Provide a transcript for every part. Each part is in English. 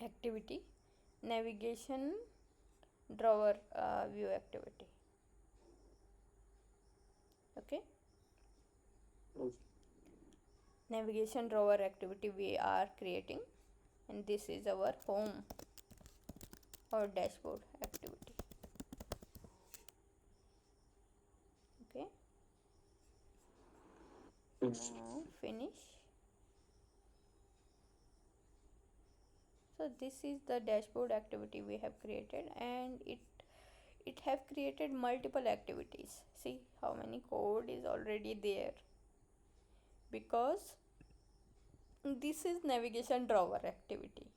activity, navigation drawer view activity. Okay, navigation drawer activity we are creating, and this is our home or dashboard activity. Okay, now finish. So this is the dashboard activity we have created, and it have created multiple activities. See how many code is already there, because this is navigation drawer activity.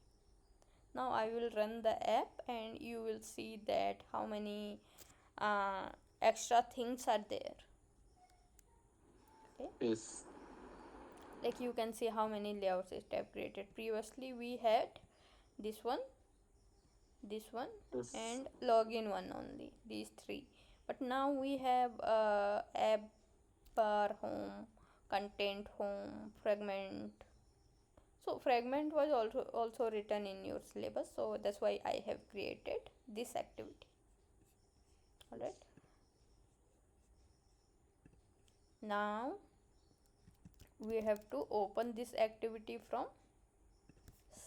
Now I will run the app and you will see that how many uh, extra things are there. Okay, Yes. like you can see how many layouts it have created. Previously we had this one, this one, Yes. and login one, only these three. But now we have app bar, home, content, home, fragment. So fragment was also written in your syllabus, so that's why I have created this activity. All right, now we have to open this activity from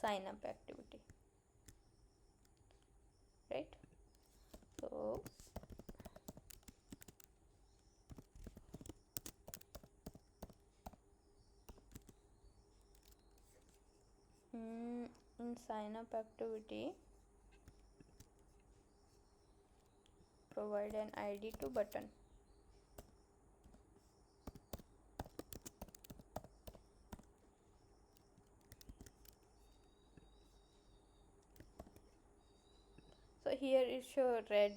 sign up activity, right? So in sign up activity, provide an id to button. So here it show red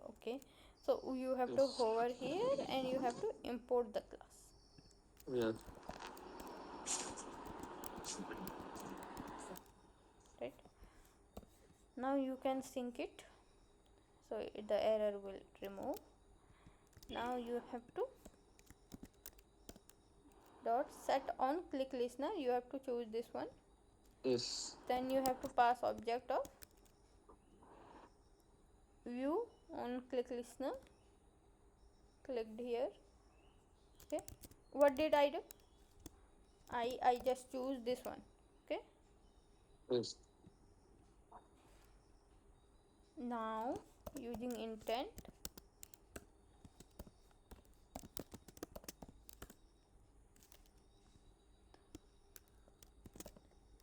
okay, so you have to Yes. hover here and you have to import the class, Yes. right? Now you can sync it, so the error will remove. Now you have to dot set on click listener, you have to choose this one. Yes. Then you have to pass object of view on click listener, clicked here. Okay, what did I do? I just choose this one. Okay, Yes. now using intent,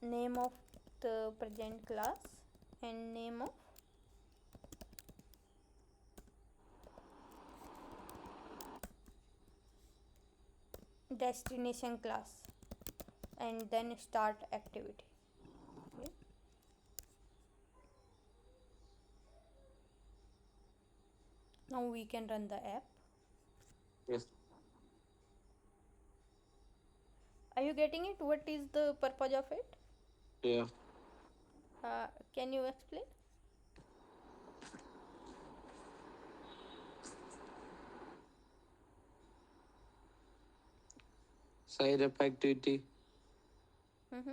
name of the present class and name of destination class, and then start activity. Okay, now we can run the app. Yes. Are you getting it? What is the purpose of it? Yeah. uh, can you explain? Side up activity. Mm-hmm.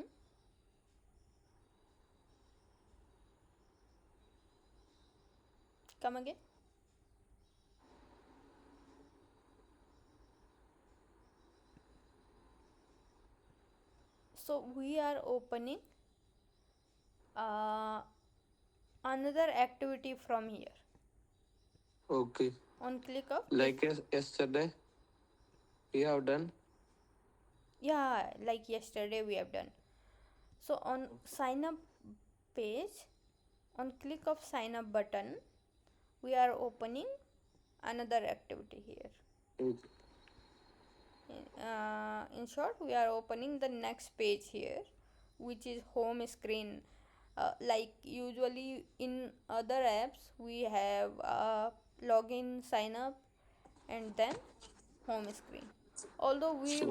Come again. So we are opening uh, another activity from here. Okay. On click of this, Like yesterday, we have done. yeah, like yesterday we have done. So on sign up page, on click of sign up button, we are opening another activity here. Okay. In short, we are opening the next page here, which is home screen. Like usually in other apps we have login, sign up, and then home screen. Although So,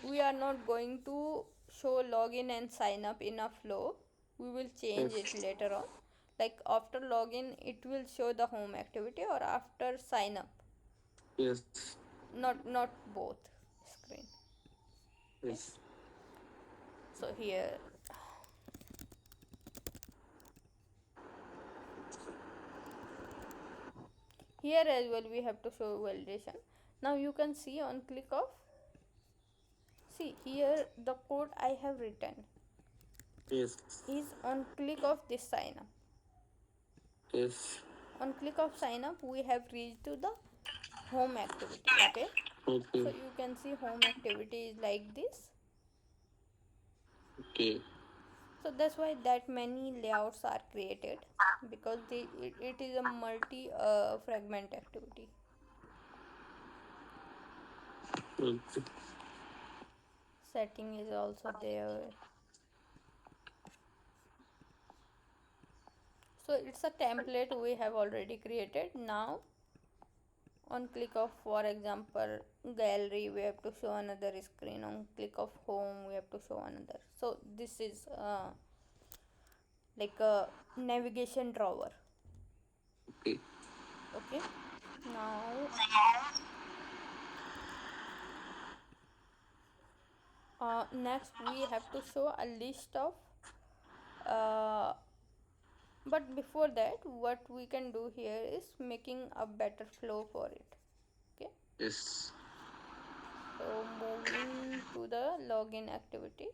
we are not going to show login and sign up in a flow, we will change it yes. later on. Like after login it will show the home activity, or after sign up, Yes. not both screen. Okay, Yes. so here Here as well we have to show validation. Now you can see on click of, see here the code I have written Yes. is on click of this sign up. Yes. On click of sign up we have reached to the home activity. Okay, so Okay. you can see home activity is like this. Okay. So that's why that many layouts are created, because it is a multi fragment activity. Okay. Setting is also there. So it's a template we have already created. Now on click of, for example, gallery, we have to show another screen. On click of home we have to show another. So this is like a navigation drawer. Okay. Okay, now next we have to show a list of uh, but before that what we can do here is making a better flow for it. Okay, Yes. so moving to the login activity.